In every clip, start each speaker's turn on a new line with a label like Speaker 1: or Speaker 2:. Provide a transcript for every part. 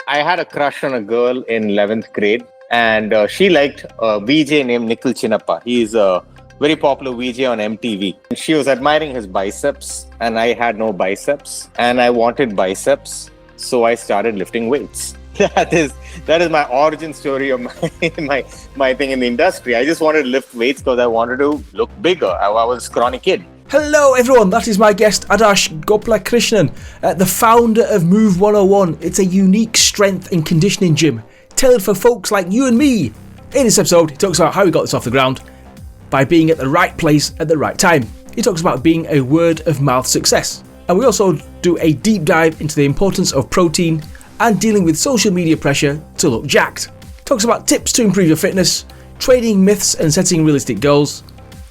Speaker 1: I had a crush on a girl in 11th grade, and she liked a VJ named Nikhil Chinnappa. He's a very popular VJ on MTV. She was admiring his biceps, and I had no biceps, and I wanted biceps, so I started lifting weights. That is my origin story of my thing in the industry. I just wanted to lift weights because I wanted to look bigger. I was a scrawny kid.
Speaker 2: Hello everyone, that is my guest Adarsh Gopalakrishnan, the founder of Move101. It's a unique strength and conditioning gym tailored for folks like you and me. In this episode, he talks about how he got this off the ground by being at the right place at the right time. He talks about being a word of mouth success. And we also do a deep dive into the importance of protein and dealing with social media pressure to look jacked. Talks about tips to improve your fitness, trading myths and setting realistic goals.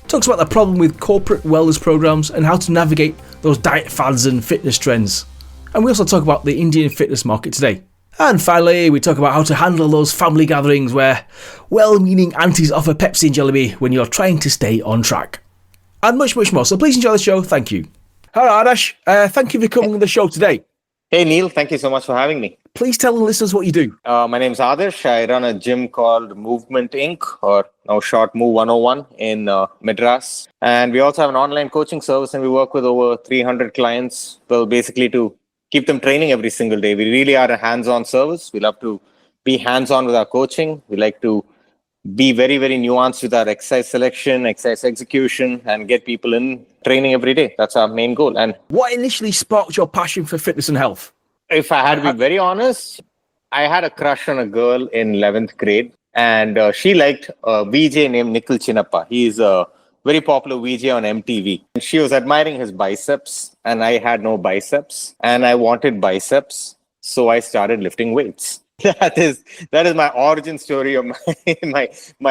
Speaker 2: Talks about the problem with corporate wellness programs and how to navigate those diet fads and fitness trends. And we also talk about the Indian fitness market today. And finally, we talk about how to handle those family gatherings where well-meaning aunties offer Pepsi and Jollibee when you're trying to stay on track. And much, much more. So please enjoy the show. Thank you. Hello, Adarsh. Thank you for coming on the show today.
Speaker 1: Hey, Neil. Thank you so much for having me.
Speaker 2: Please tell the listeners what you do.
Speaker 1: My name's Adarsh. I run a gym called Movement Inc., or now short Move101 in Madras. And we also have an online coaching service, and we work with over 300 clients. Well, basically to keep them training every single day. We really are a hands-on service. We love to be hands-on with our coaching. We like to be very, very nuanced with our exercise selection, exercise execution, and get people in training every day. That's our main goal. And
Speaker 2: what initially sparked your passion for fitness and health?
Speaker 1: If I had to be very honest, I had a crush on a girl in 11th grade, and she liked a VJ named Nikhil Chinnappa. He's a very popular VJ on MTV. And she was admiring his biceps, and I had no biceps, and I wanted biceps, so I started lifting weights. That is my origin story of my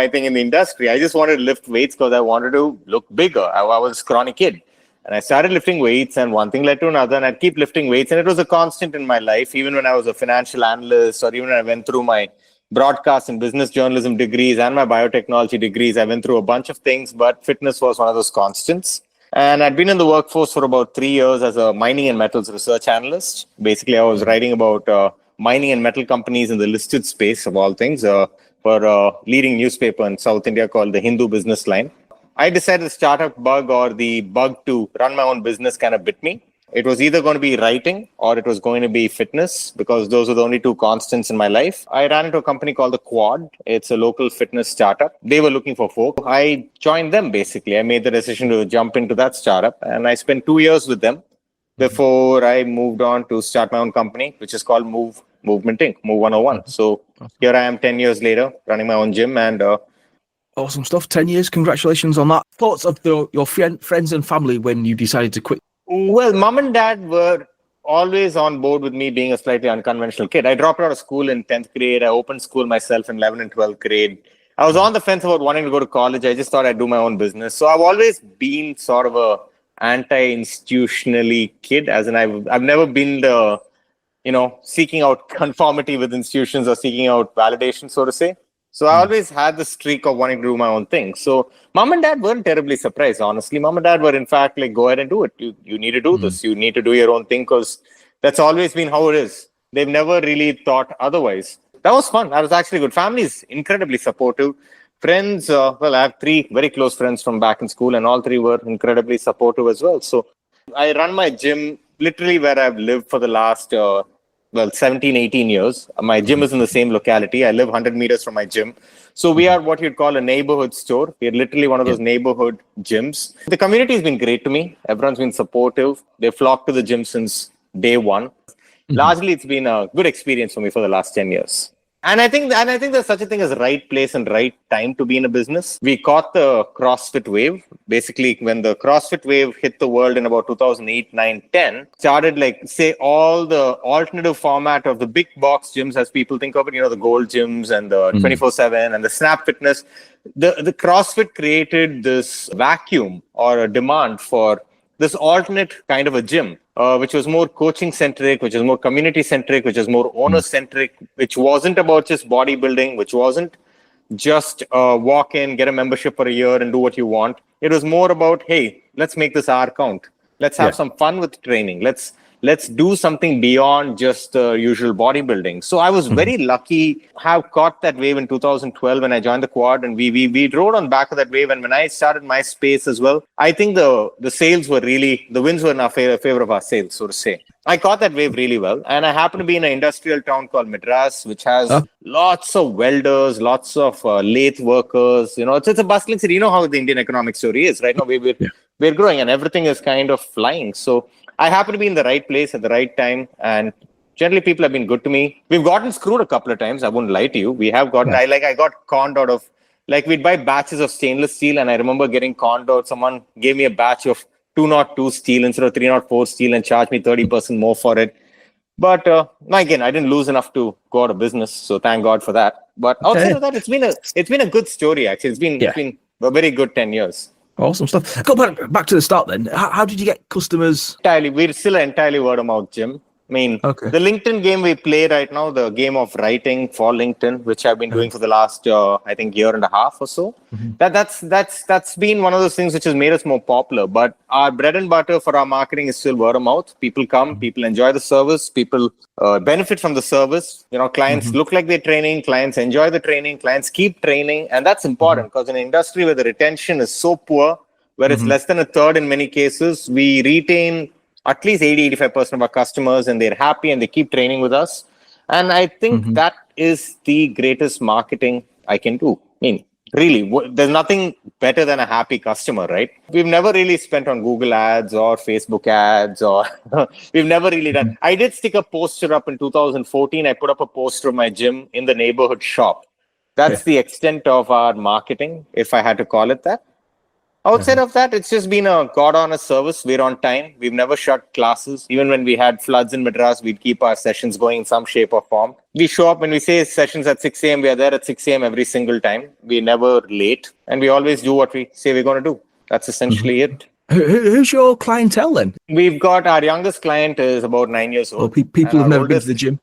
Speaker 1: thing in the industry. I just wanted to lift weights because I wanted to look bigger. I was a scrawny kid. And I started lifting weights, and one thing led to another, and I'd keep lifting weights. And it was a constant in my life, even when I was a financial analyst, or even when I went through my broadcast and business journalism degrees and my biotechnology degrees. I went through a bunch of things, but fitness was one of those constants. And I'd been in the workforce for about 3 years as a mining and metals research analyst. Basically, I was writing about mining and metal companies in the listed space of all things for a leading newspaper in South India called the Hindu Business Line. I decided the startup bug or the bug to run my own business kind of bit me. It was either going to be writing or it was going to be fitness, because those were the only two constants in my life. I ran into a company called The Quad. It's a local fitness startup. They were looking for folk. I joined them, basically. I made the decision to jump into that startup, and I spent 2 years with them before I moved on to start my own company, which is called Movement Inc., Move101. So here I am 10 years later, running my own gym, and
Speaker 2: awesome stuff. 10 years. Congratulations on that. Thoughts of your friends and family when you decided to quit?
Speaker 1: Well, mom and dad were always on board with me being a slightly unconventional kid. I dropped out of school in 10th grade. I opened school myself in 11th and 12th grade. I was on the fence about wanting to go to college. I just thought I'd do my own business. So I've always been sort of a anti-institutionally kid, as in I've never been the, seeking out conformity with institutions or seeking out validation, so to say. So I always had the streak of wanting to do my own thing. So mom and dad weren't terribly surprised, honestly. Mom and dad were, in fact, like, go ahead and do it. You need to do this. You need to do your own thing, because that's always been how it is. They've never really thought otherwise. That was fun. That was actually good. Family is incredibly supportive. Friends, I have 3 very close friends from back in school, and all 3 were incredibly supportive as well. So I run my gym literally where I've lived for the last 17, 18 years. My gym is in the same locality. I live 100 meters from my gym. So we are what you'd call a neighborhood store. We're literally one of those neighborhood gyms. The community has been great to me. Everyone's been supportive. They flocked to the gym since day one. Largely, it's been a good experience for me for the last 10 years. And I think there's such a thing as right place and right time to be in a business. We caught the CrossFit wave. Basically, when the CrossFit wave hit the world in about 2008, 9, 10, started all the alternative format of the big box gyms, as people think of it, the gold gyms and the 24/7 and the Snap Fitness. The CrossFit created this vacuum or a demand for this alternate kind of a gym, which was more coaching centric, which was more community centric, which was more owner centric, which wasn't about just bodybuilding, which wasn't just walk in, get a membership for a year and do what you want. It was more about, hey, let's make this hour count. Let's have some fun with training. Let's let's do something beyond just the usual bodybuilding. So I was very lucky, have caught that wave in 2012 when I joined the quad, and we rode on back of that wave. And when I started my space as well, I think the sales were really, the wins were in our favor of our sales, so to say. I caught that wave really well. And I happen to be in an industrial town called Madras, which has lots of welders, lots of lathe workers. You know, it's a bustling city. You know how the Indian economic story is right now. We're growing and everything is kind of flying. So I happen to be in the right place at the right time. And generally people have been good to me. We've gotten screwed a couple of times. I wouldn't lie to you. We have gotten, I got conned out of, like we'd buy batches of stainless steel. And I remember getting conned out. Someone gave me a batch of 202 steel instead of 304 steel and charged me 30% more for it. But again, I didn't lose enough to go out of business. So thank God for that. But outside of that, it's been a good story, actually. It's been a very good 10 years.
Speaker 2: Awesome stuff. Go back to the start then. How did you get customers?
Speaker 1: We're still entirely word of mouth, Jim. I mean, the LinkedIn game we play right now, the game of writing for LinkedIn, which I've been doing for the last, I think, year and a half or so. That's been one of those things which has made us more popular. But our bread and butter for our marketing is still word of mouth. People come, people enjoy the service, people benefit from the service. You know, clients look like they're training, clients enjoy the training, clients keep training. And that's important because in an industry where the retention is so poor, where it's less than a third in many cases, we retain at least 80-85% of our customers, and they're happy and they keep training with us. And I think that is the greatest marketing I can do. I mean, really, there's nothing better than a happy customer, right? We've never really spent on Google ads or Facebook ads, or we've never really done. I did stick a poster up in 2014. I put up a poster of my gym in the neighborhood shop. That's the extent of our marketing, if I had to call it that. Outside of that, it's just been a God-honest service. We're on time. We've never shut classes. Even when we had floods in Madras, we'd keep our sessions going in some shape or form. We show up when we say sessions at 6 a.m. We are there at 6 a.m. every single time. We're never late. And we always do what we say we're going to do. That's essentially it.
Speaker 2: Who's your clientele then?
Speaker 1: We've got our youngest client is about 9 years old.
Speaker 2: People who've never been to the gym?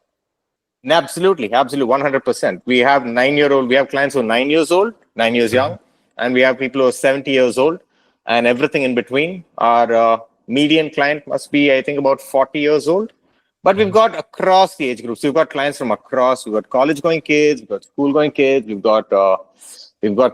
Speaker 1: Absolutely. 100%. We have 9-year-old. We have clients who are 9 years old, 9 years young. And we have people who are 70 years old and everything in between. Our median client must be, I think, about 40 years old. But we've got across the age groups. We've got clients from across. We've got college-going kids. We've got school-going kids. We've got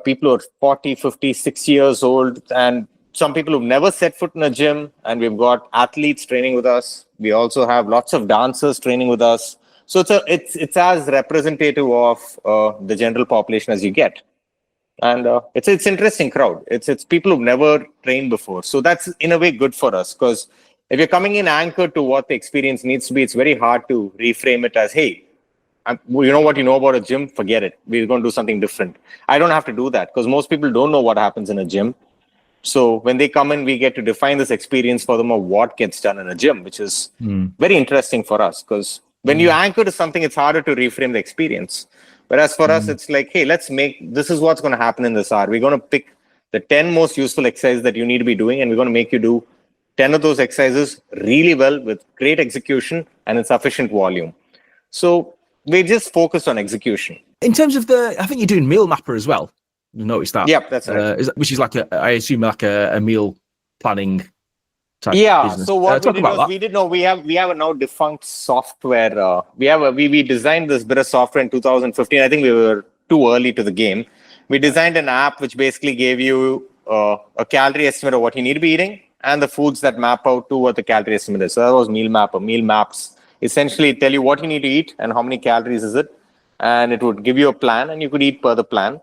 Speaker 1: people who are 40, 50, 60 years old. And some people who've never set foot in a gym. And we've got athletes training with us. We also have lots of dancers training with us. So it's as representative of the general population as you get. And it's interesting crowd. It's people who've never trained before. So that's in a way good for us, because if you're coming in anchored to what the experience needs to be, it's very hard to reframe it as, hey, you know what you know about a gym? Forget it. We're going to do something different. I don't have to do that because most people don't know what happens in a gym. So when they come in, we get to define this experience for them of what gets done in a gym, which is very interesting for us, because when you anchor to something, it's harder to reframe the experience. Whereas for us, it's like, hey, this is what's going to happen in this hour. We're going to pick the 10 most useful exercises that you need to be doing, and we're going to make you do 10 of those exercises really well with great execution and in sufficient volume. So we just focus on execution.
Speaker 2: In terms of I think you're doing Meal Mapper as well. You noticed that?
Speaker 1: Yep, that's right.
Speaker 2: Which is like I assume like a meal planning type business.
Speaker 1: So what we did we have a now defunct software. We designed this bit of software in 2015. I think we were too early to the game. We designed an app which basically gave you a calorie estimate of what you need to be eating and the foods that map out to what the calorie estimate is. So that was Meal Mapper. Meal Maps essentially tell you what you need to eat and how many calories is it, and it would give you a plan and you could eat per the plan.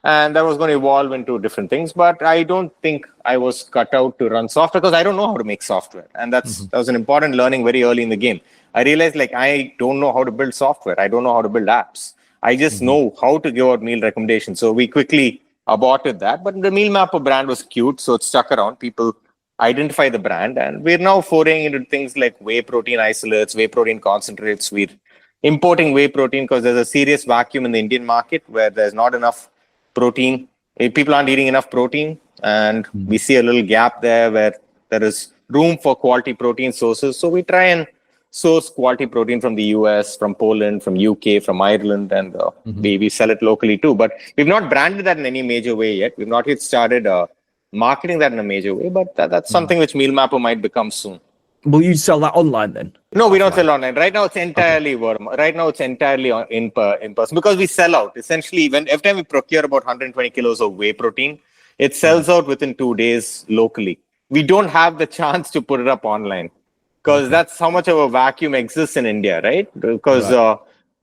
Speaker 1: And that was going to evolve into different things. But I don't think I was cut out to run software because I don't know how to make software. And that was an important learning very early in the game. I realized I don't know how to build software. I don't know how to build apps. I just know how to give out meal recommendations. So we quickly aborted that. But the Meal Mapper brand was cute. So it stuck around. People identify the brand. And we're now foraying into things like whey protein isolates, whey protein concentrates. We're importing whey protein because there's a serious vacuum in the Indian market where there's not enough protein. People aren't eating enough protein, and we see a little gap there where there is room for quality protein sources. So we try and source quality protein from the US, from Poland, from UK, from Ireland, and we sell it locally too. But we've not branded that in any major way yet. We've not yet started marketing that in a major way, but that's something which Meal Mapper might become soon.
Speaker 2: Will you sell that online then?
Speaker 1: No, we don't sell online. Right now, it's entirely word. Right now, it's entirely in person because we sell out. Essentially, every time we procure about 120 kilos of whey protein, it sells out within 2 days locally. We don't have the chance to put it up online because that's how much of a vacuum exists in India, right? Because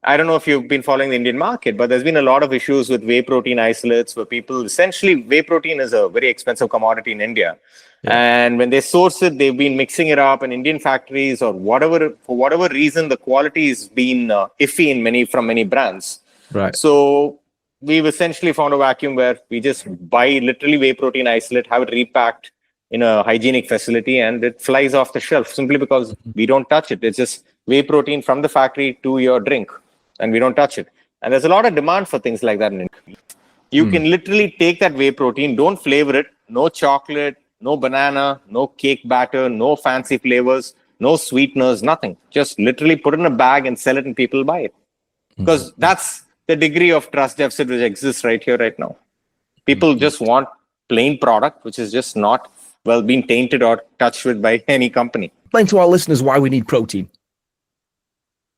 Speaker 1: I don't know if you've been following the Indian market, but there's been a lot of issues with whey protein isolates where people essentially whey protein is a very expensive commodity in India. Yeah. And when they source it, they've been mixing it up in Indian factories or whatever, for whatever reason, the quality has been iffy from many brands.
Speaker 2: Right.
Speaker 1: So we've essentially found a vacuum where we just buy literally whey protein isolate, have it repacked in a hygienic facility, and it flies off the shelf simply because we don't touch it. It's just whey protein from the factory to your drink, and we don't touch it. And there's a lot of demand for things like that in India. You can literally take that whey protein, don't flavor it, no chocolate, no banana, no cake batter, no fancy flavors, no sweeteners, nothing. Just literally put it in a bag and sell it and people buy it. Because that's the degree of trust deficit which exists right here, right now. People just want plain product, which is just not, well, being tainted or touched with by any company.
Speaker 2: Explain to our listeners why we need protein.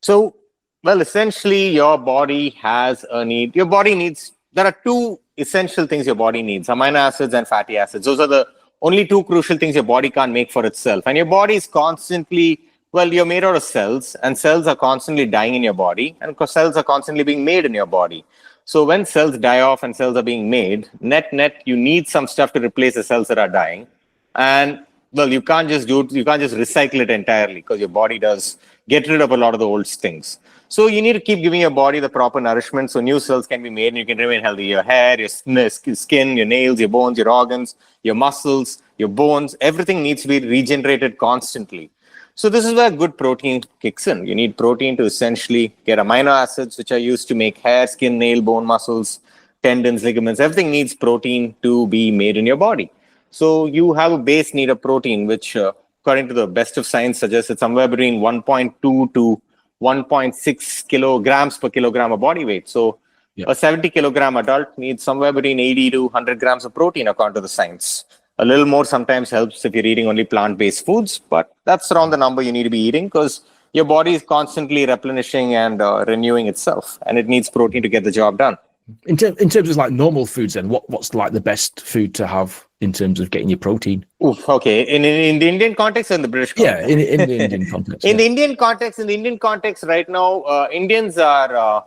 Speaker 1: So, well, essentially, your body has a need. Your body needs, there are two essential things your body needs, amino acids and fatty acids. Those are the only two crucial things your body can't make for itself. And your body is constantly, well, you're made out of cells, and cells are constantly dying in your body, and cells are constantly being made in your body. So when cells die off and cells are being made, net, you need some stuff to replace the cells that are dying. And, well, you can't just recycle it entirely because your body does get rid of a lot of the old things. So you need to keep giving your body the proper nourishment so new cells can be made and you can remain healthy. Your hair, your skin, your nails, your bones, your organs, your muscles, your bones, everything needs to be regenerated constantly. So this is where good protein kicks in. You need protein to essentially get amino acids, which are used to make hair, skin, nail, bone, muscles, tendons, ligaments. Everything needs protein to be made in your body. So you have a base need of protein, which according to the best of science suggests it's somewhere between 1.2 to 1.6 kilograms per kilogram of body weight. So a 70 kilogram adult needs somewhere between 80 to 100 grams of protein according to the science. A little more sometimes helps if you're eating only plant-based foods, but that's around the number you need to be eating because your body is constantly replenishing and renewing itself, and it needs protein to get the job done.
Speaker 2: In terms of like normal foods, then what's like the best food to have in terms of getting your protein?
Speaker 1: Okay, in the Indian context and the British context?
Speaker 2: Yeah, in the Indian context.
Speaker 1: In the Indian context right now, Indians are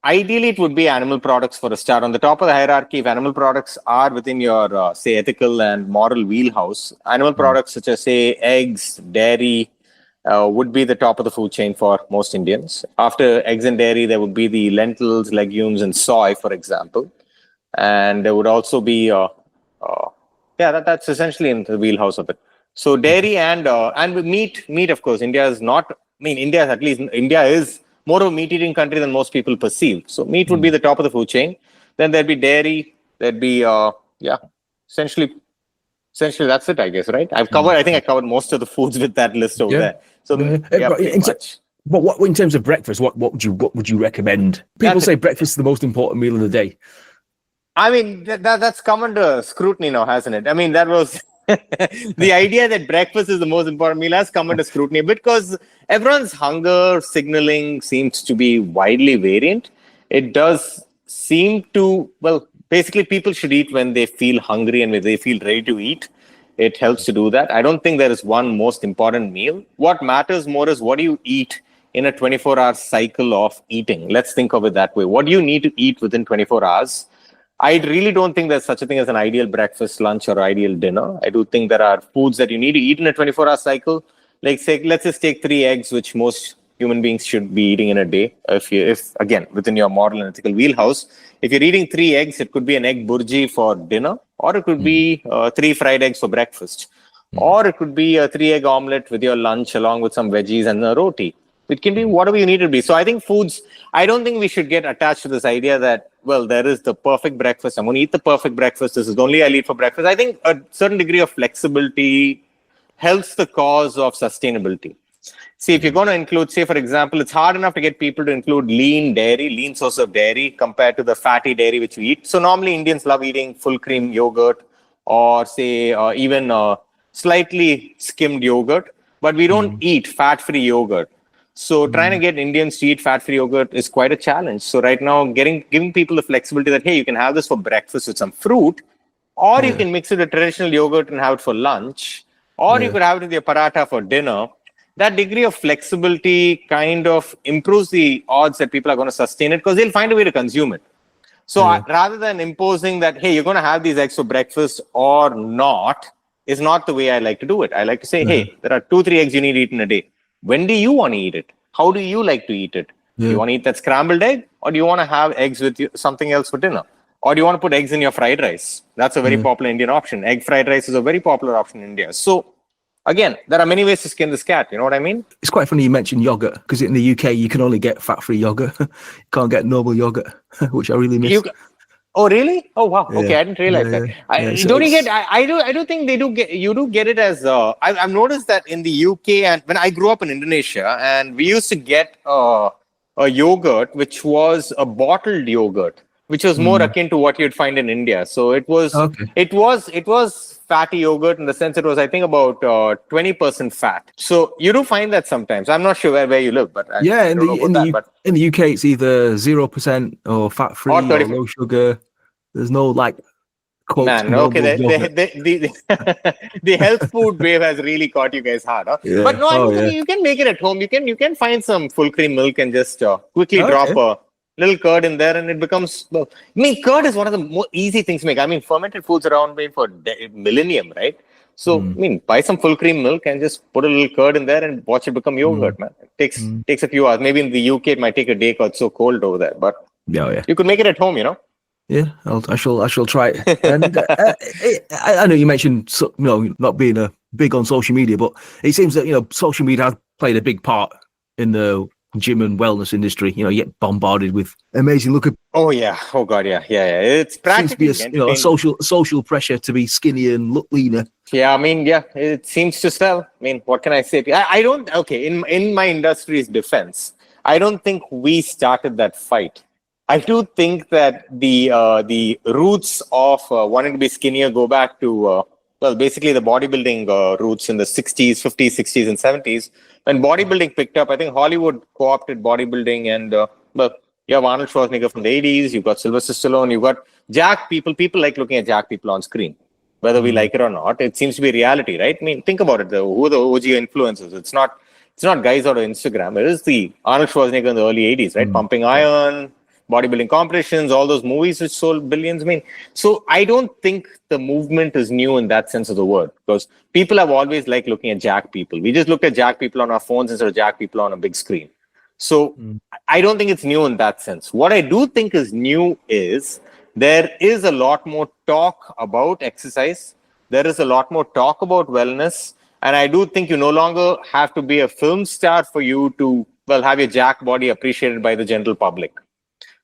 Speaker 1: ideally it would be animal products for a start. On the top of the hierarchy, if animal products are within your say ethical and moral wheelhouse, animal products such as say eggs, dairy, would be the top of the food chain for most Indians. After eggs and dairy, there would be the lentils, legumes, and soy, for example. And there would also be, that's essentially in the wheelhouse of it. So dairy and with meat, of course, India is more of a meat-eating country than most people perceive. So meat would be the top of the food chain. Then there'd be dairy. There'd be, essentially that's it, I guess, right? I think I covered most of the foods with that list over there. So
Speaker 2: but what in terms of breakfast, what would you recommend? People say breakfast is the most important meal of the day.
Speaker 1: I mean, that's come under scrutiny now, hasn't it? I mean, that was the idea that breakfast is the most important meal has come under scrutiny because everyone's hunger signaling seems to be widely variant. It does seem to, basically people should eat when they feel hungry and when they feel ready to eat. It helps to do that. I don't think there is one most important meal. What matters more is what do you eat in a 24-hour cycle of eating. Let's think of it that way. What do you need to eat within 24 hours? I really don't think there's such a thing as an ideal breakfast, lunch, or ideal dinner. I do think there are foods that you need to eat in a 24-hour cycle. Like say, let's just take 3 eggs, which most human beings should be eating in a day. If again, within your moral and ethical wheelhouse, if you're eating 3 eggs, it could be an egg burji for dinner, or it could be 3 fried eggs for breakfast, or it could be a 3 egg omelette with your lunch along with some veggies and a roti. It can be whatever you need to be. So I think I don't think we should get attached to this idea that, there is the perfect breakfast. I'm going to eat the perfect breakfast. This is the only I'll eat for breakfast. I think a certain degree of flexibility helps the cause of sustainability. See, if you're going to include, say, for example, it's hard enough to get people to include lean source of dairy compared to the fatty dairy which we eat. So normally Indians love eating full cream yogurt or say even slightly skimmed yogurt, but we don't eat fat-free yogurt. So trying to get Indians to eat fat-free yogurt is quite a challenge. So right now, giving people the flexibility that, hey, you can have this for breakfast with some fruit, or you can mix it with traditional yogurt and have it for lunch, or you could have it with your paratha for dinner. That degree of flexibility kind of improves the odds that people are going to sustain it, because they'll find a way to consume it. So rather than imposing that, hey, you're going to have these eggs for breakfast or not, is not the way I like to do it. I like to say, hey, there are 2-3 eggs you need to eat in a day. When do you want to eat it? How do you like to eat it? Do you want to eat that scrambled egg, or do you want to have eggs with something else for dinner? Or do you want to put eggs in your fried rice? That's a very popular Indian option. Egg fried rice is a very popular option in India. So again, there are many ways to skin this cat. You know what I mean?
Speaker 2: It's quite funny you mentioned yogurt, because in the UK you can only get fat-free yogurt. You can't get normal yogurt, which I really miss.
Speaker 1: Oh really? Oh wow. Okay, I didn't realize that. I do think they do get. You do get it as. I've noticed that in the UK, and when I grew up in Indonesia, and we used to get a yogurt which was a bottled yogurt, which was more akin to what you'd find in India. So it was fatty yogurt in the sense it was, I think, about 20% fat. So you do find that sometimes. I'm not sure where you live, but
Speaker 2: in the UK it's either 0% or fat free or low sugar. There's no quote.
Speaker 1: Man, okay, the health food wave has really caught you guys hard, huh? Yeah. But no, you can make it at home. You can find some full cream milk and just quickly drop a little curd in there, and it becomes. I mean, curd is one of the more easy things to make. I mean, fermented foods around for millennium, right? So, I mean, buy some full cream milk and just put a little curd in there and watch it become yogurt, man. It takes a few hours. Maybe in the UK it might take a day because it's so cold over there, but you could make it at home,
Speaker 2: Yeah, I shall try it. And I know you mentioned not being big on social media, but it seems that social media has played a big part in the gym and wellness industry. You get bombarded with amazing looking.
Speaker 1: Oh yeah, oh god, yeah. It's practically
Speaker 2: seems to be a social pressure to be skinny and look leaner.
Speaker 1: Yeah, I mean, it seems to sell. I mean, what can I say? I don't. Okay, in my industry's defense, I don't think we started that fight. I do think that the roots of wanting to be skinnier go back to basically the bodybuilding roots in the 60s, 50s, 60s, and 70s. When bodybuilding picked up, I think Hollywood co-opted bodybuilding, and you have Arnold Schwarzenegger from the 80s. You've got Sylvester Stallone. You've got jacked people. People like looking at jacked people on screen, whether we like it or not. It seems to be reality, right? I mean, think about it. Who are the OG influencers? It's not guys out of Instagram. It is the Arnold Schwarzenegger in the early 80s, right? Pumping Iron, bodybuilding competitions, all those movies which sold billions. I mean, so I don't think the movement is new in that sense of the word, because people have always liked looking at jacked people. We just looked at jacked people on our phones instead of jacked people on a big screen. So I don't think it's new in that sense. What I do think is new is there is a lot more talk about exercise. There is a lot more talk about wellness. And I do think you no longer have to be a film star for you to, have your jacked body appreciated by the general public.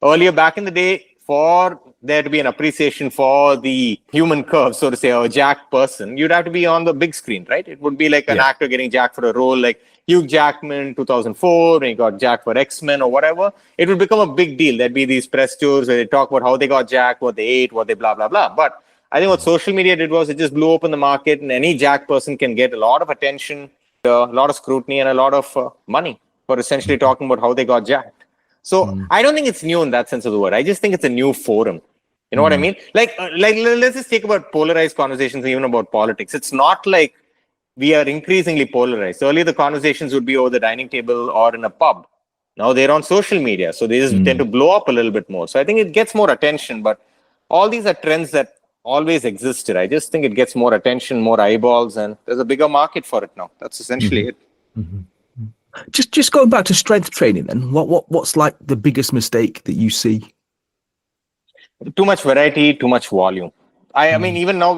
Speaker 1: Earlier, back in the day, for there to be an appreciation for the human curve, so to say, or a jacked person, you'd have to be on the big screen, right? It would be like an actor getting jacked for a role, like Hugh Jackman, 2004, when he got jacked for X-Men or whatever. It would become a big deal. There'd be these press tours where they talk about how they got jacked, what they ate, what they blah, blah, blah. But I think what social media did was it just blew open the market, and any jacked person can get a lot of attention, a lot of scrutiny, and a lot of money for essentially talking about how they got jacked. So I don't think it's new in that sense of the word. I just think it's a new forum. You know what I mean? Like let's just take about polarized conversations, even about politics. It's not like we are increasingly polarized. Earlier, the conversations would be over the dining table or in a pub. Now they're on social media, so they just tend to blow up a little bit more. So I think it gets more attention. But all these are trends that always existed. I just think it gets more attention, more eyeballs, and there's a bigger market for it now. That's essentially it.
Speaker 2: Just going back to strength training, then, what's like the biggest mistake that you see?
Speaker 1: Too much variety, too much volume. I mean, even now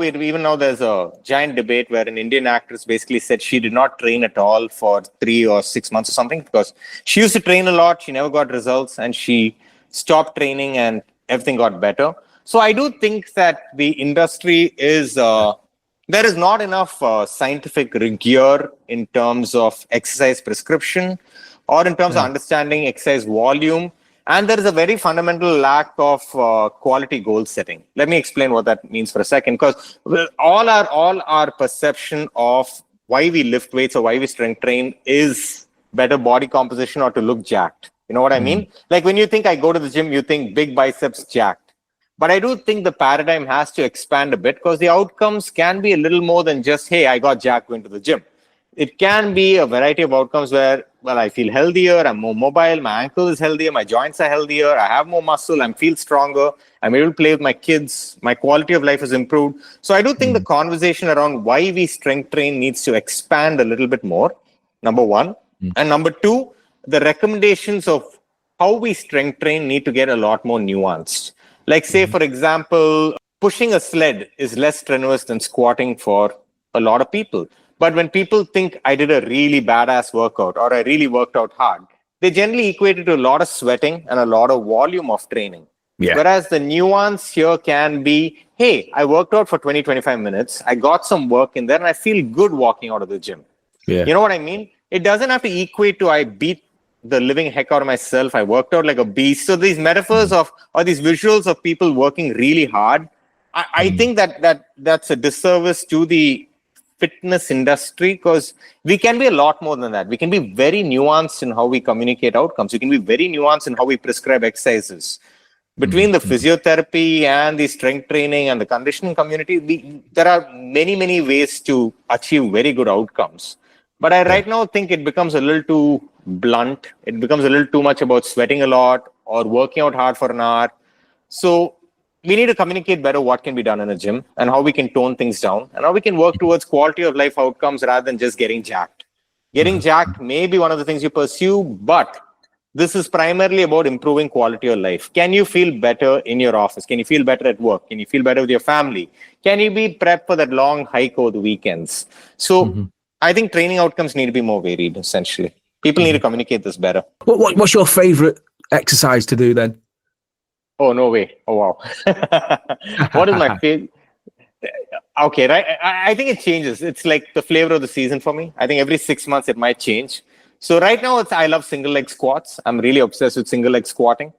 Speaker 1: there's a giant debate where an Indian actress basically said she did not train at all for 3 or 6 months or something, because she used to train a lot, she never got results, and she stopped training and everything got better. So I do think that the industry is there is not enough scientific rigor in terms of exercise prescription or in terms of understanding exercise volume. And there is a very fundamental lack of quality goal setting. Let me explain what that means for a second, because all our perception of why we lift weights or why we strength train is better body composition or to look jacked. You know what I mean? Like when you think I go to the gym, you think big biceps jacked. But I do think the paradigm has to expand a bit, because the outcomes can be a little more than just, hey, I got jacked going to the gym. It can be a variety of outcomes where, well, I feel healthier, I'm more mobile, my ankle is healthier, my joints are healthier, I have more muscle, I feel stronger, I'm able to play with my kids, my quality of life has improved. So I do think the conversation around why we strength train needs to expand a little bit more, number one. And number two, the recommendations of how we strength train need to get a lot more nuanced. Like say, for example, pushing a sled is less strenuous than squatting for a lot of people. But when people think I did a really badass workout or I really worked out hard, they generally equate it to a lot of sweating and a lot of volume of training. Yeah. Whereas the nuance here can be, hey, I worked out for 20, 25 minutes. I got some work in there and I feel good walking out of the gym. Yeah. You know what I mean? It doesn't have to equate to I beat the living heck out of myself. I worked out like a beast. So these metaphors of, or these visuals of people working really hard, I think that's a disservice to the fitness industry, because we can be a lot more than that. We can be very nuanced in how we communicate outcomes. We can be very nuanced in how we prescribe exercises. Between the physiotherapy and the strength training and the conditioning community, there are many, many ways to achieve very good outcomes. But I right now think it becomes a little too blunt. It becomes a little too much about sweating a lot or working out hard for an hour. So we need to communicate better what can be done in a gym and how we can tone things down and how we can work towards quality of life outcomes rather than just getting jacked. Getting jacked may be one of the things you pursue, but this is primarily about improving quality of life. Can you feel better in your office? Can you feel better at work? Can you feel better with your family? Can you be prepped for that long hike over the weekends? So I think training outcomes need to be more varied, essentially. People need to communicate this better.
Speaker 2: What's your favorite exercise to do then?
Speaker 1: Oh, no way. Oh, wow. What is my favorite? Okay, right. I think it changes. It's like the flavor of the season for me. I think every 6 months it might change. So right now, I love single leg squats. I'm really obsessed with single leg squatting.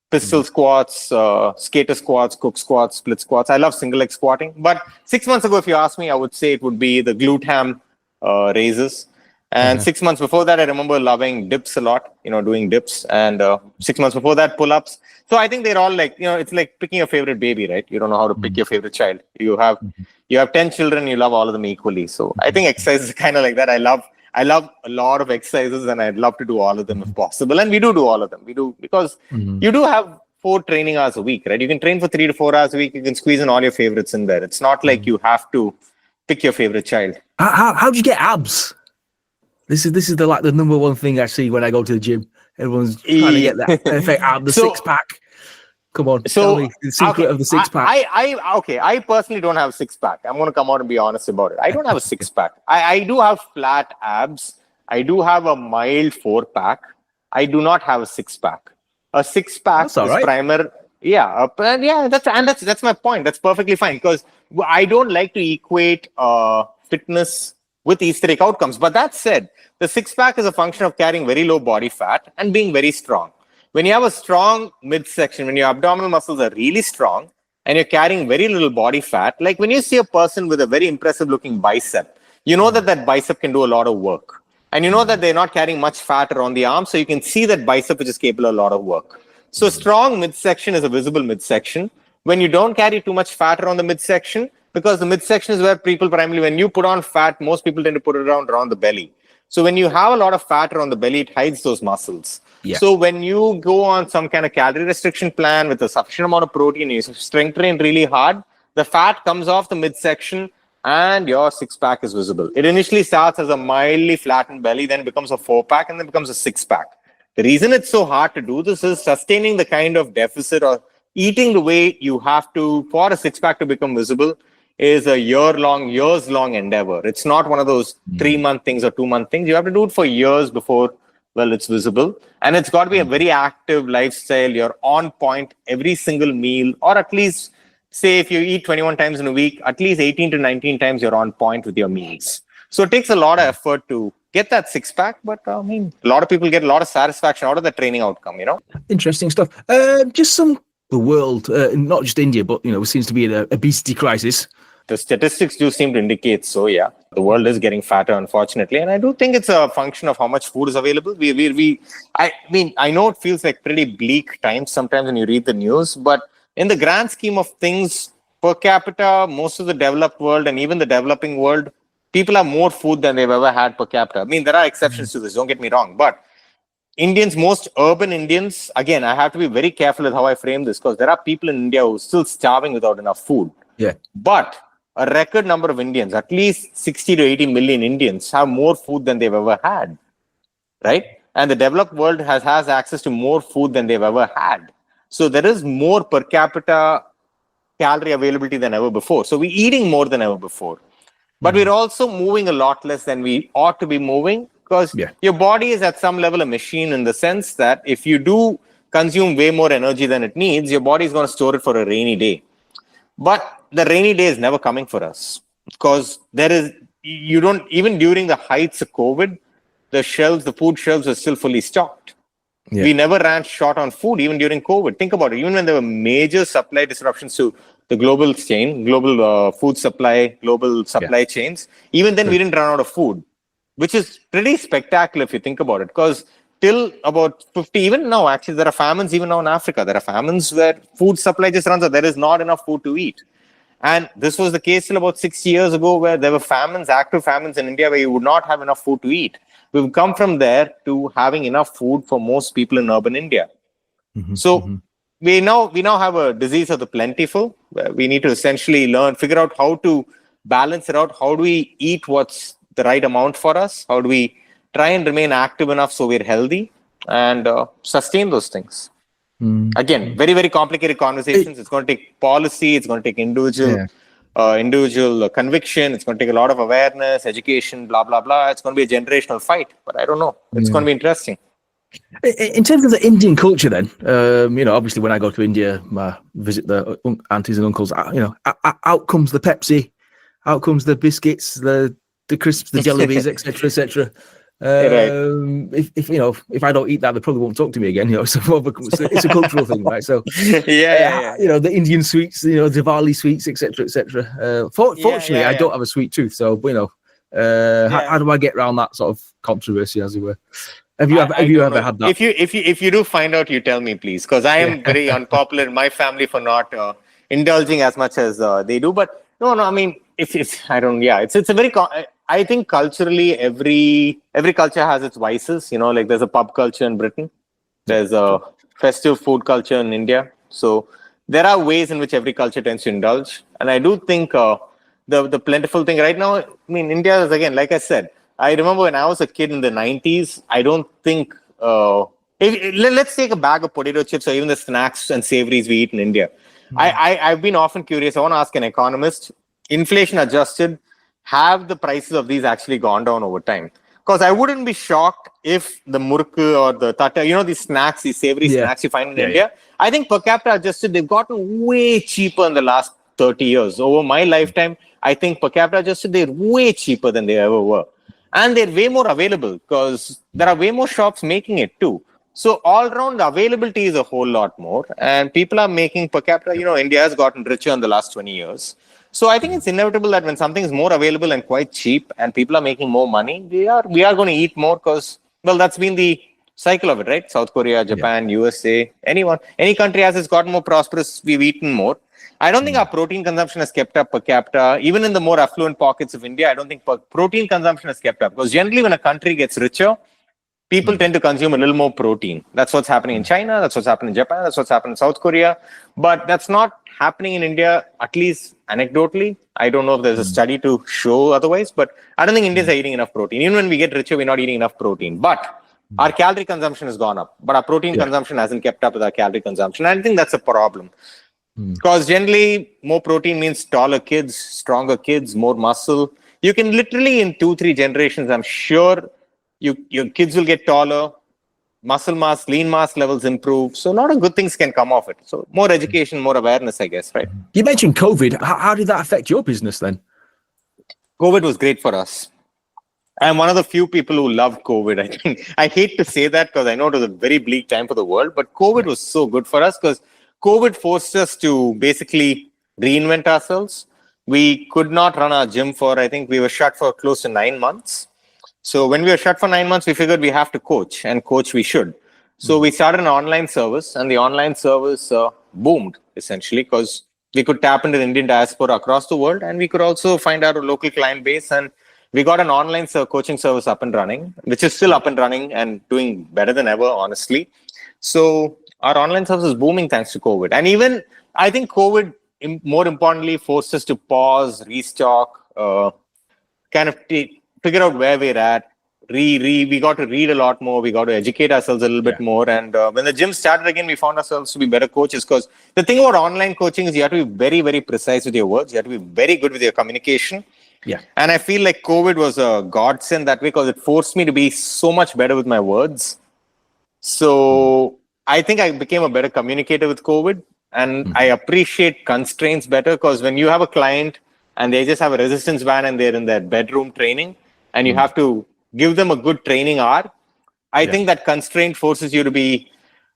Speaker 1: Pistol squats, skater squats, cook squats, split squats. I love single leg squatting. But 6 months ago, if you ask me, I would say it would be the glute ham raises. And 6 months before that, I remember loving dips a lot, doing dips. And 6 months before that, pull-ups. So I think they're all like, it's like picking your favorite baby, right? You don't know how to pick your favorite child. You have 10 children, you love all of them equally. So I think exercise is kind of like that. I love a lot of exercises and I'd love to do all of them if possible. And we do all of them. We do, because you do have 4 training hours a week, right? You can train for 3 to 4 hours a week. You can squeeze in all your favorites in there. It's not like you have to pick your favorite child.
Speaker 2: How do you get abs? This is the number one thing I see when I go to the gym. Everyone's trying to get that perfect ab, the 6-pack. Come on, tell me the secret of the 6-pack.
Speaker 1: I personally don't have a 6-pack. I'm going to come out and be honest about it. I don't have a 6-pack. I do have flat abs. I do have a mild 4-pack. I do not have a 6-pack. A 6-pack is primary. Yeah, that's my point. That's perfectly fine, because I don't like to equate fitness with aesthetic outcomes. But that said, the 6-pack is a function of carrying very low body fat and being very strong. When you have a strong midsection, when your abdominal muscles are really strong and you're carrying very little body fat, like when you see a person with a very impressive looking bicep, you know that bicep can do a lot of work. And you know that they're not carrying much fat around the arm, so you can see that bicep which is capable of a lot of work. So strong midsection is a visible midsection. When you don't carry too much fat around the midsection, because the midsection is where people primarily, when you put on fat, most people tend to put it around the belly. So when you have a lot of fat around the belly, it hides those muscles. Yeah. So when you go on some kind of calorie restriction plan with a sufficient amount of protein, you strength train really hard, the fat comes off the midsection and your 6-pack is visible. It initially starts as a mildly flattened belly, then becomes a 4-pack, and then becomes a 6-pack. The reason it's so hard to do this is sustaining the kind of deficit or eating the way you have to for a 6-pack to become visible is a years long endeavor. It's not one of those 3-month things or 2-month things. You have to do it for years before, it's visible. And it's got to be a very active lifestyle. You're on point every single meal, or at least, say, if you eat 21 times in a week, at least 18 to 19 times you're on point with your meals. So it takes a lot of effort to get that six pack, but I mean, a lot of people get a lot of satisfaction out of the training outcome, you know.
Speaker 2: Interesting stuff. Just the world, not just India, but seems to be an obesity crisis.
Speaker 1: The statistics do seem to indicate so. Yeah, the world is getting fatter, unfortunately, and I do think it's a function of how much food is available. I mean, I know it feels like pretty bleak times sometimes when you read the news, but in the grand scheme of things, per capita, most of the developed world and even the developing world, people have more food than they've ever had per capita. I mean, there are exceptions to this, don't get me wrong, but Indians, most urban Indians, again, I have to be very careful with how I frame this because there are people in India who are still starving without enough food.
Speaker 2: Yeah.
Speaker 1: But a record number of Indians, at least 60 to 80 million Indians, have more food than they've ever had, right? And the developed world has access to more food than they've ever had. So there is more per capita calorie availability than ever before. So we're eating more than ever before. But we're also moving a lot less than we ought to be moving because your body is at some level a machine in the sense that if you do consume way more energy than it needs, your body is going to store it for a rainy day. But the rainy day is never coming for us because even during the heights of COVID, the food shelves are still fully stocked. Yeah. We never ran short on food even during COVID. Think about it. Even when there were major supply disruptions to the global food supply, global supply chains, even then we didn't run out of food, which is pretty spectacular if you think about it. Because till about 50, even now, actually, there are famines even now in Africa. There are famines where food supply just runs out. There is not enough food to eat. And this was the case till about 60 years ago where there were famines, active famines in India where you would not have enough food to eat. We've come from there to having enough food for most people in urban India. We now have a disease of the plentiful, where we need to essentially figure out how to balance it out. How do we eat what's the right amount for us? How do we try and remain active enough so we're healthy and sustain those things? Again, very, very complicated conversations. It's going to take policy. It's going to take individual conviction. It's going to take a lot of awareness, education, blah, blah, blah. It's going to be a generational fight, but I don't know. It's going to be interesting.
Speaker 2: In terms of the Indian culture then, obviously when I go to India, I visit the aunties and uncles, out comes the Pepsi, out comes the biscuits, the crisps, the jellibes, etc., etc. If I don't eat that, they probably won't talk to me again. So it's a cultural thing, right? So the Indian sweets, Diwali sweets, etc., etc. Fortunately, I don't have a sweet tooth, so how do I get around that sort of controversy, as it were? Have you ever had that?
Speaker 1: If you do find out, you tell me, please, because I am very unpopular in my family for not indulging as much as they do. But no, I mean, it's a very. I think culturally, every culture has its vices. Like there's a pub culture in Britain, there's a festive food culture in India. So there are ways in which every culture tends to indulge, and I do think the plentiful thing right now. I mean, India is, again, like I said. I remember when I was a kid in the 90s, I don't think... let's take a bag of potato chips or even the snacks and savories we eat in India. I've been often curious. I want to ask an economist, inflation adjusted, have the prices of these actually gone down over time? Because I wouldn't be shocked if the murku or the tata, these snacks, these savory snacks you find in India, I think per capita adjusted, they've gotten way cheaper in the last 30 years. Over my lifetime, I think per capita adjusted, they're way cheaper than they ever were. And they're way more available because there are way more shops making it too. So all around, the availability is a whole lot more. And people are making per capita, India has gotten richer in the last 20 years. So I think it's inevitable that when something is more available and quite cheap and people are making more money, we are going to eat more because, that's been the cycle of it, right? South Korea, Japan, USA, any country as it's gotten more prosperous, we've eaten more. I don't think our protein consumption has kept up per capita. Even in the more affluent pockets of India, I don't think protein consumption has kept up. Because generally when a country gets richer, people tend to consume a little more protein. That's what's happening in China. That's what's happening in Japan. That's what's happening in South Korea. But that's not happening in India, at least anecdotally. I don't know if there's a study to show otherwise. But I don't think Indians are eating enough protein. Even when we get richer, we're not eating enough protein. But our calorie consumption has gone up. But our protein consumption hasn't kept up with our calorie consumption. And I think that's a problem. Because generally, more protein means taller kids, stronger kids, more muscle. You can literally, in 2-3 generations, I'm sure your kids will get taller, muscle mass, lean mass levels improve. So a lot of good things can come off it. So more education, more awareness, I guess, right?
Speaker 2: You mentioned COVID. How did that affect your business then?
Speaker 1: COVID was great for us. I'm one of the few people who love COVID. I think I hate to say that because I know it was a very bleak time for the world, but COVID was so good for us because COVID forced us to basically reinvent ourselves. We could not run our gym for, I think we were shut for close to 9 months. So when we were shut for 9 months, we figured we have to coach, and coach we should. So we started an online service, and the online service boomed essentially because we could tap into the Indian diaspora across the world, and we could also find our local client base. And we got an online coaching service up and running, which is still up and running and doing better than ever, honestly. So our online service is booming thanks to COVID. And even I think COVID, more importantly, forced us to pause, restock, kind of figure out where we're at. We got to read a lot more. We got to educate ourselves a little bit more. And when the gym started again, we found ourselves to be better coaches, because the thing about online coaching is you have to be very, very precise with your words. You have to be very good with your communication.
Speaker 2: Yeah.
Speaker 1: And I feel like COVID was a godsend that way, because it forced me to be so much better with my words. So I think I became a better communicator with COVID, and I appreciate constraints better, because when you have a client and they just have a resistance band and they're in their bedroom training, and you have to give them a good training hour, I think that constraint forces you to be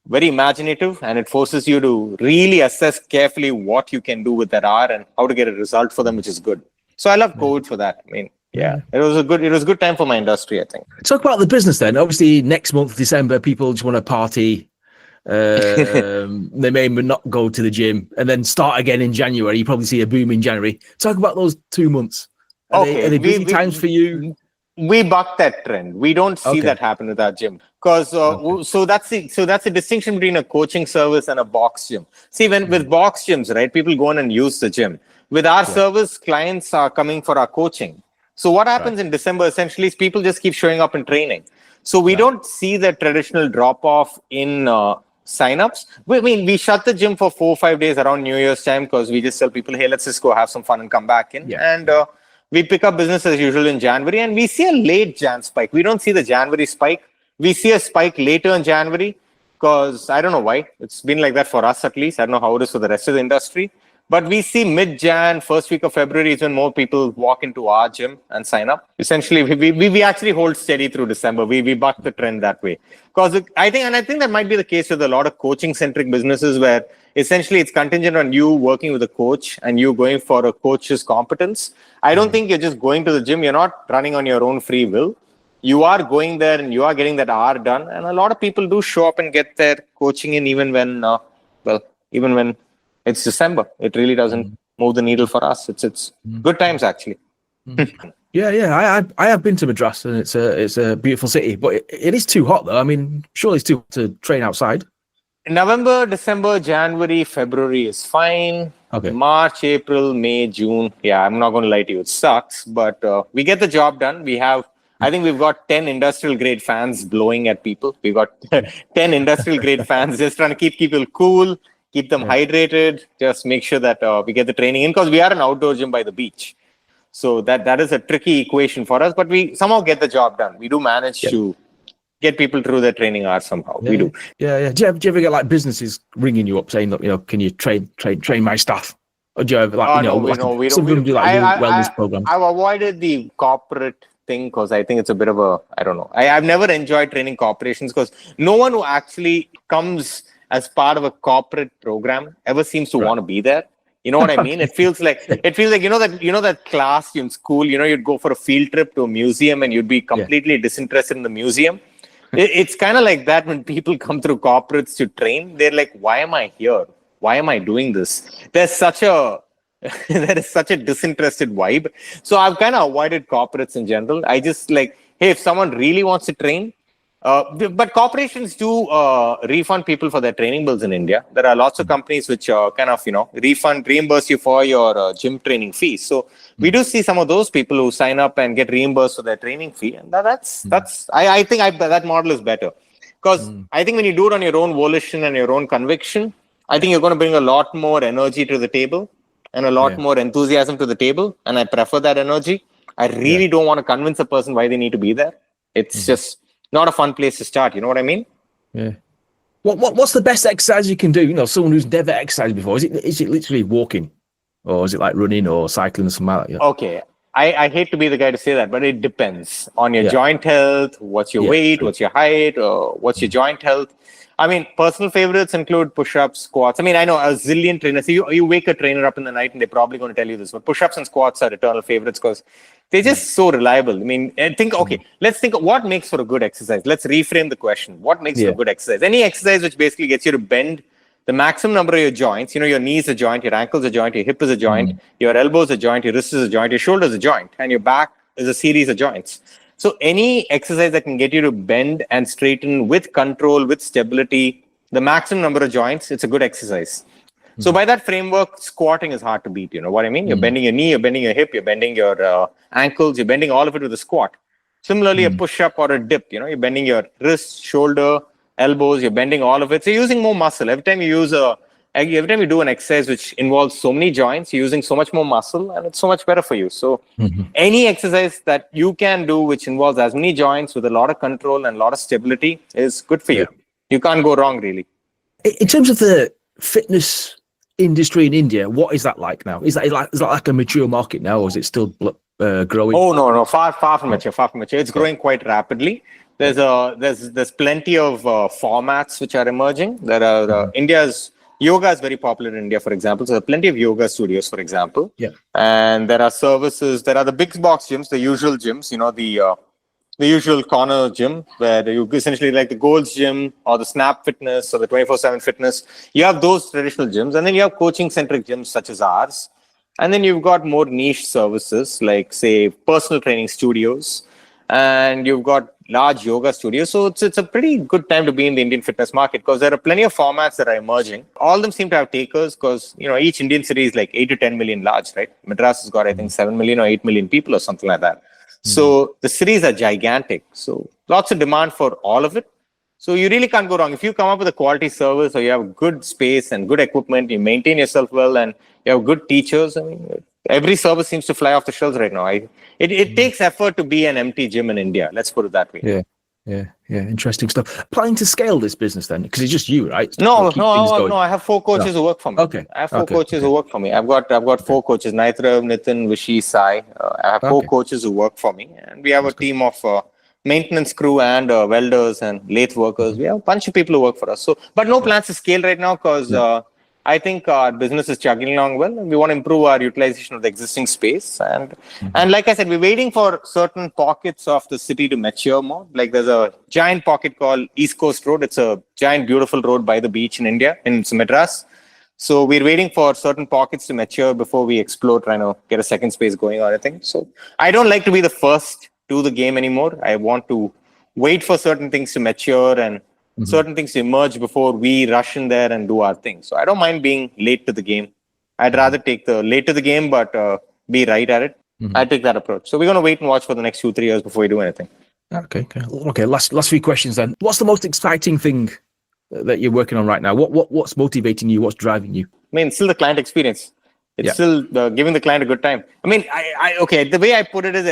Speaker 1: very imaginative, and it forces you to really assess carefully what you can do with that hour and how to get a result for them, which is good. So I love COVID for that. I mean, it was a good time for my industry, I think.
Speaker 2: Talk about the business then. Obviously, next month, December, people just want to party. They may not go to the gym and then start again in January. You probably see a boom in January. Talk about those 2 months. Are they busy times for you?
Speaker 1: We buck that trend. We don't see that happen with our gym, because so that's the distinction between a coaching service and a box gym. See, with box gyms, right, people go in and use the gym. With our service, clients are coming for our coaching. So what happens in December essentially is people just keep showing up and training. So we don't see the traditional drop off in signups. I mean, we shut the gym for 4 or 5 days around New Year's time, because we just tell people, hey, let's just go have some fun and come back in. And we pick up business as usual in January, and we see a late Jan spike. We don't see the January spike. We see a spike later in January, because I don't know why. It's been like that for us, at least. I don't know how it is for the rest of the industry. But we see mid-Jan, first week of February is when more people walk into our gym and sign up. Essentially, we actually hold steady through December. We buck the trend that way. Because I think that might be the case with a lot of coaching-centric businesses, where essentially it's contingent on you working with a coach and you going for a coach's competence. I don't think you're just going to the gym. You're not running on your own free will. You are going there and you are getting that hour done. And a lot of people do show up and get their coaching in, even when it's December. It really doesn't move the needle for us. It's good times, actually.
Speaker 2: Yeah. I have been to Madras, and it's a beautiful city, but it is too hot though. I mean, surely it's too hot to train outside.
Speaker 1: November, December, January, February is fine.
Speaker 2: Okay.
Speaker 1: March, April, May, June. Yeah, I'm not going to lie to you. It sucks, but we get the job done. I think we've got 10 industrial grade fans blowing at people. We've got 10 industrial grade fans just trying to keep people cool, keep them hydrated, just make sure that we get the training in, because we are an outdoor gym by the beach. So that is a tricky equation for us, but we somehow get the job done. We do manage to get people through their training hours somehow. We do.
Speaker 2: Yeah. Do you ever get like businesses ringing you up saying, look, can you train my staff? Or do you ever we don't do like a wellness program?
Speaker 1: I've avoided the corporate thing, because I think it's a bit of a, I don't know. I've never enjoyed training corporations, because no one who actually comes as part of a corporate program ever seems to want to be there. You know what I mean? It feels like you know that class in school, you'd go for a field trip to a museum and you'd be completely disinterested in the museum. It's kind of like that when people come through corporates to train. They're like, why am I here? Why am I doing this? There is such a disinterested vibe. So I've kind of avoided corporates in general. I just like, hey, if someone really wants to train, but corporations do refund people for their training bills in India. There are lots of companies which kind of, reimburse you for your gym training fees. So we do see some of those people who sign up and get reimbursed for their training fee. And I think that model is better. Because I think when you do it on your own volition and your own conviction, I think you're going to bring a lot more energy to the table and a lot more enthusiasm to the table. And I prefer that energy. I really don't want to convince a person why they need to be there. It's just not a fun place to start. You know what I mean?
Speaker 2: Yeah. What's the best exercise you can do? Someone who's never exercised before. Is it literally walking, or is it like running or cycling or something like that?
Speaker 1: Okay. I hate to be the guy to say that, but it depends on your
Speaker 2: Yeah.
Speaker 1: joint health, what's your
Speaker 2: Yeah,
Speaker 1: weight,
Speaker 2: true.
Speaker 1: what's your height, what's your joint health. I mean, personal favorites include push-ups, squats. I mean, I know a zillion trainers. You wake a trainer up in the night and they're probably going to tell you this, but push-ups and squats are eternal favorites because they're just so reliable. I mean, and let's think of what makes for a good exercise. Let's reframe the question. What makes for a good exercise? Any exercise which basically gets you to bend the maximum number of your joints. Your knee is a joint, your ankle is a joint, your hip is a joint, your elbow is a joint, your wrist is a joint, your shoulder is a joint, and your back is a series of joints. So any exercise that can get you to bend and straighten with control, with stability, the maximum number of joints, it's a good exercise. So by that framework, squatting is hard to beat. You know what I mean? You're bending your knee, you're bending your hip, you're bending your ankles, you're bending all of it with a squat. Similarly, a push-up or a dip, you're bending your wrist, shoulder, elbows, you're bending all of it. So you're using more muscle. Every time you do an exercise which involves so many joints, you're using so much more muscle and it's so much better for you. So any exercise that you can do which involves as many joints with a lot of control and a lot of stability is good for you. You can't go wrong, really.
Speaker 2: In terms of the fitness industry in India, what is that like now? Is that like a mature market now, or is it still growing?
Speaker 1: Oh no, far from mature, far from mature. It's growing quite rapidly. There's plenty of formats which are emerging. There are India's yoga is very popular in India, for example. So there are plenty of yoga studios, for example.
Speaker 2: Yeah.
Speaker 1: And there are services. There are the big box gyms, the usual gyms. The usual corner gym where you essentially like the Gold's Gym or the Snap Fitness or the 24/7 Fitness. You have those traditional gyms, and then you have coaching-centric gyms such as ours. And then you've got more niche services like, say, personal training studios, and you've got large yoga studios. So it's a pretty good time to be in the Indian fitness market because there are plenty of formats that are emerging. All of them seem to have takers because, each Indian city is like 8 to 10 million large, right? Madras has got, I think, 7 million or 8 million people or something like that. So the cities are gigantic. So lots of demand for all of it. So you really can't go wrong. If you come up with a quality service or you have good space and good equipment, you maintain yourself well and you have good teachers, I mean, every service seems to fly off the shelves right now. It takes effort to be an empty gym in India. Let's put it that way.
Speaker 2: Yeah. Interesting stuff. Planning to scale this business then? Because it's just you, right?
Speaker 1: No. I have 4 coaches who work for me.
Speaker 2: Okay.
Speaker 1: I have 4 coaches who work for me. I've got 4 coaches: Naitra, Nitin, Vishi, Sai. I have 4 coaches who work for me, and we have a team of maintenance crew and welders and lathe workers. We have a bunch of people who work for us. So, but no plans to scale right now because I think our business is chugging along well, and we want to improve our utilization of the existing space. And like I said, we're waiting for certain pockets of the city to mature more. Like there's a giant pocket called East Coast Road. It's a giant, beautiful road by the beach in India, in Madras. So we're waiting for certain pockets to mature before we explore trying to get a second space going or anything. So I don't like to be the first to the game anymore. I want to wait for certain things to mature and certain things to emerge before we rush in there and do our thing. So I don't mind being late to the game. I'd rather take the late to the game, but be right at it. I take that approach. So we're going to wait and watch for the next 2-3 years before we do anything.
Speaker 2: Okay. Last few questions then. What's the most exciting thing that you're working on right now? What's motivating you? What's driving you?
Speaker 1: I mean, still the client experience. It's still giving the client a good time. I mean, the way I put it is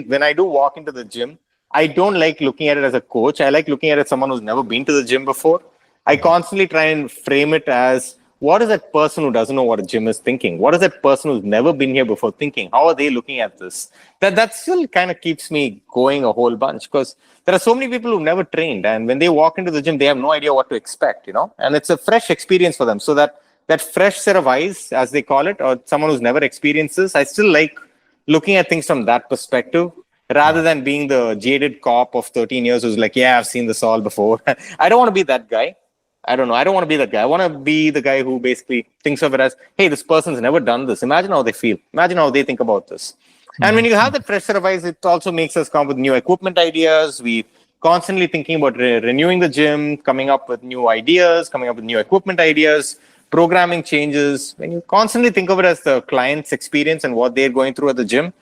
Speaker 1: when I do walk into the gym, I don't like looking at it as a coach. I like looking at it as someone who's never been to the gym before. I constantly try and frame it as, what is that person who doesn't know what a gym is thinking? What is that person who's never been here before thinking? How are they looking at this? That still kind of keeps me going a whole bunch because there are so many people who've never trained. And when they walk into the gym, they have no idea what to expect, and it's a fresh experience for them. So that fresh set of eyes, as they call it, or someone who's never experienced this, I still like looking at things from that perspective. Rather than being the jaded cop of 13 years who's like, I've seen this all before. I don't want to be that guy. I don't want to be that guy. I want to be the guy who basically thinks of it as, hey, this person's never done this. Imagine how they feel. Imagine how they think about this. And when you have that fresh set of eyes, it also makes us come up with new equipment ideas. We constantly thinking about renewing the gym, coming up with new ideas, coming up with new equipment ideas, programming changes. When you constantly think of it as the client's experience and what they're going through at the gym,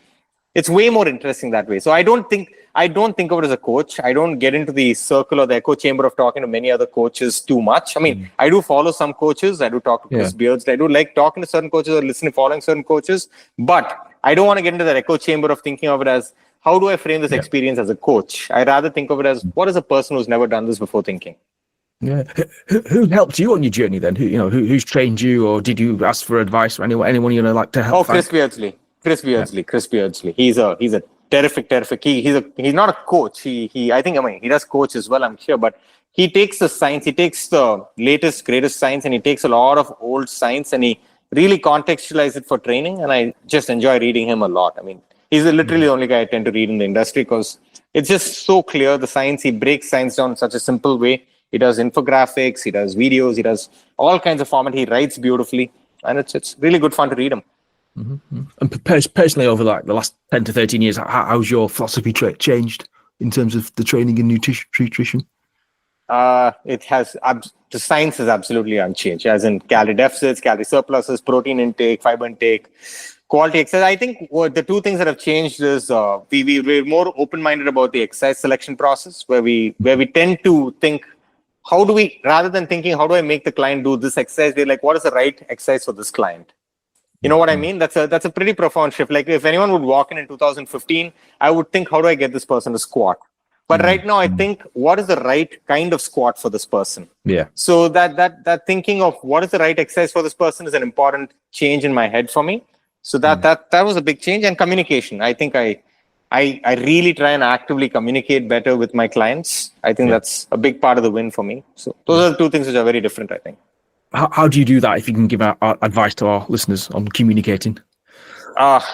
Speaker 1: it's way more interesting that way. So I don't think of it as a coach. I don't get into the circle or the echo chamber of talking to many other coaches too much. I mean, I do follow some coaches. I do talk to Chris Beards. I do like talking to certain coaches or following certain coaches. But I don't want to get into that echo chamber of thinking of it as, how do I frame this experience as a coach? I rather think of it as, what is a person who's never done this before thinking?
Speaker 2: Yeah. Who helped you on your journey then? Who's trained you, or did you ask for advice from anyone like to help?
Speaker 1: Chris Beardsley. Chris Beardsley. He's a terrific. He's not a coach. He does coach as well, I'm sure, but he takes the science, he takes the latest, greatest science, and he takes a lot of old science and he really contextualizes it for training. And I just enjoy reading him a lot. I mean, he's literally the only guy I tend to read in the industry because it's just so clear, the science. He breaks science down in such a simple way. He does infographics, he does videos, he does all kinds of format. He writes beautifully, and it's really good fun to read him.
Speaker 2: Mm-hmm. And personally, over like the last 10 to 13 years, how's your philosophy changed in terms of the training and nutrition?
Speaker 1: It has, the science is absolutely unchanged, as in calorie deficits, calorie surpluses, protein intake, fiber intake, quality exercise. I think the two things that have changed is we're more open-minded about the exercise selection process, where we tend to think, rather than thinking, how do I make the client do this exercise? We're like, what is the right exercise for this client? You know what I mean? That's a pretty profound shift. Like if anyone would walk in 2015, I would think, how do I get this person to squat? But right now, I think, what is the right kind of squat for this person?
Speaker 2: Yeah.
Speaker 1: So that thinking of what is the right exercise for this person is an important change in my head for me. So that was a big change. And communication. I think I really try and actively communicate better with my clients. I think that's a big part of the win for me. So those are the two things which are very different, I think.
Speaker 2: How do you do that? If you can give our advice to our listeners on communicating.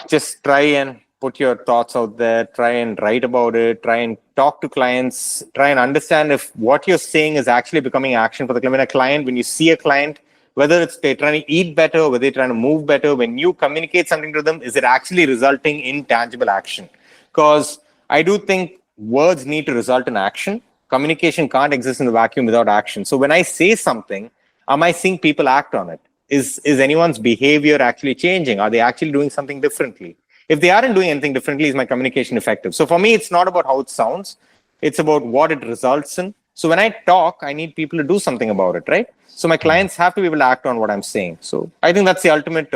Speaker 1: Just try and put your thoughts out there, try and write about it, try and talk to clients, try and understand if what you're saying is actually becoming action for the client. When you see a client, whether it's they're trying to eat better, whether they're trying to move better, when you communicate something to them, is it actually resulting in tangible action? Because I do think words need to result in action. Communication can't exist in the vacuum without action. So when I say something, am I seeing people act on it? Is anyone's behavior actually changing? Are they actually doing something differently? If they aren't doing anything differently, is my communication effective? So for me, it's not about how it sounds. It's about what it results in. So when I talk, I need people to do something about it, right? So my clients have to be able to act on what I'm saying. So I think that's the ultimate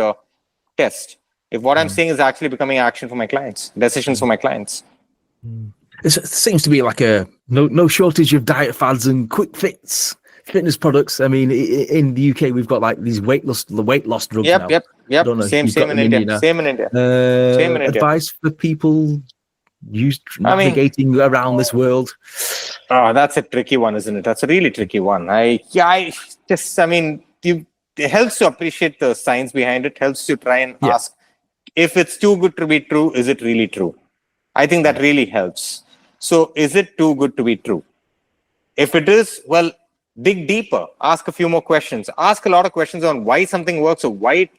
Speaker 1: test. If what I'm saying is actually becoming action for my clients, decisions for my clients.
Speaker 2: It seems to be like no shortage of diet fads and quick fitness products. I mean, in the UK, we've got like these weight loss drugs now.
Speaker 1: Yep. Same in India. Same in India.
Speaker 2: Advice for people navigating around this world.
Speaker 1: Oh, that's a tricky one, isn't it? That's a really tricky one. It helps to appreciate the science behind it. Helps to try and ask, if it's too good to be true, is it really true? I think that really helps. So is it too good to be true? If it is, well, dig deeper, ask a few more questions, ask a lot of questions on why something works or why.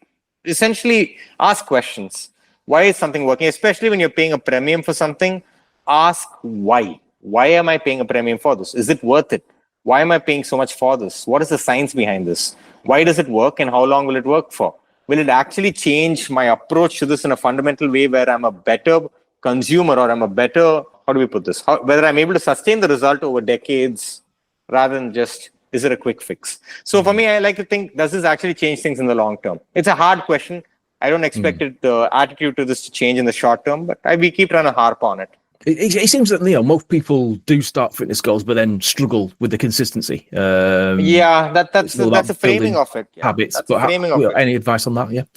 Speaker 1: Essentially ask questions. Why is something working? Especially when you're paying a premium for something, ask why. Why am I paying a premium for this? Is it worth it? Why am I paying so much for this? What is the science behind this? Why does it work and how long will it work for? Will it actually change my approach to this in a fundamental way where I'm a better consumer or I'm a better, how do we put this? Whether I'm able to sustain the result over decades rather than just, is it a quick fix? So for me, I like to think, does this actually change things in the long term? It's a hard question. I don't expect the attitude to this to change in the short term, but we keep trying to harp on it.
Speaker 2: It seems that most people do start fitness goals, but then struggle with the consistency.
Speaker 1: That's a framing of it.
Speaker 2: Habits. Any advice on that?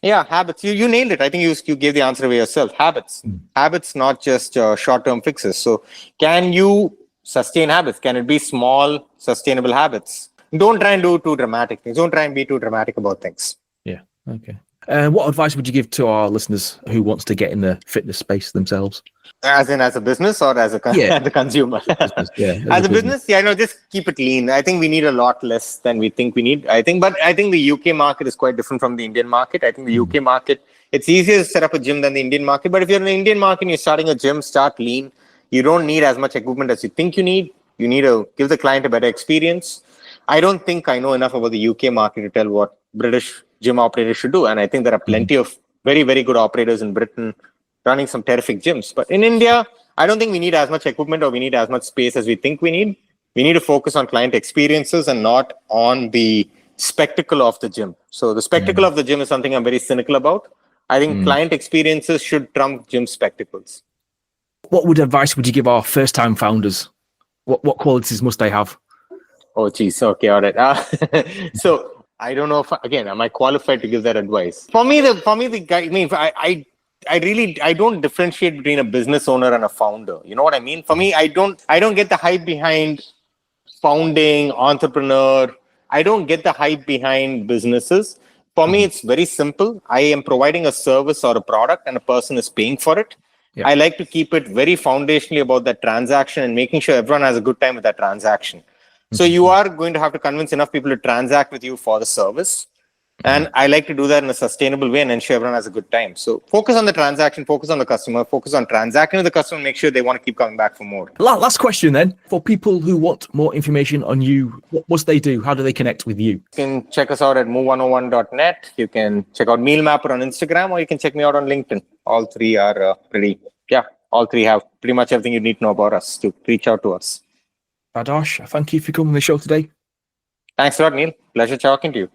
Speaker 1: Yeah, habits. You nailed it. I think you gave the answer away yourself. Habits. Habits, not just short-term fixes. So can you sustain habits? Can it be small, sustainable habits? Don't try and do too dramatic things. Don't try and be too dramatic about things. Yeah.
Speaker 2: Okay. What advice would you give to our listeners who wants to get in the fitness space themselves?
Speaker 1: As a business or as a consumer? As a business, just keep it lean. I think we need a lot less than we think we need. But I think the UK market is quite different from the Indian market. I think the UK market, it's easier to set up a gym than the Indian market. But if you're in the Indian market and you're starting a gym, start lean. You don't need as much equipment as you think you need. You need to give the client a better experience. I don't think I know enough about the UK market to tell what British gym operators should do. And I think there are plenty of very, very good operators in Britain running some terrific gyms. But in India, I don't think we need as much equipment or we need as much space as we think we need. We need to focus on client experiences and not on the spectacle of the gym. So the spectacle of the gym is something I'm very cynical about. I think client experiences should trump gym spectacles.
Speaker 2: What advice would you give our first-time founders? What qualities must they have?
Speaker 1: Oh, geez. Okay, all right. So I don't know if, again, am I qualified to give that advice? For me, the guy, I mean, I don't differentiate between a business owner and a founder. You know what I mean? For me, I don't get the hype behind founding, entrepreneur. I don't get the hype behind businesses. For me, it's very simple. I am providing a service or a product and a person is paying for it.
Speaker 2: Yeah.
Speaker 1: I like to keep it very foundationally about that transaction and making sure everyone has a good time with that transaction. So you are going to have to convince enough people to transact with you for the service. And I like to do that in a sustainable way and ensure everyone has a good time. So focus on the transaction, focus on the customer, focus on transacting with the customer, make sure they want to keep coming back for more.
Speaker 2: Last question then. For people who want more information on you, what must they do? How do they connect with you?
Speaker 1: You can check us out at move101.net. You can check out Meal Mapper on Instagram, or you can check me out on LinkedIn. All three are all three have pretty much everything you need to know about us to reach out to us.
Speaker 2: Adarsh, thank you for coming on the show today.
Speaker 1: Thanks a lot, Neil. Pleasure talking to you.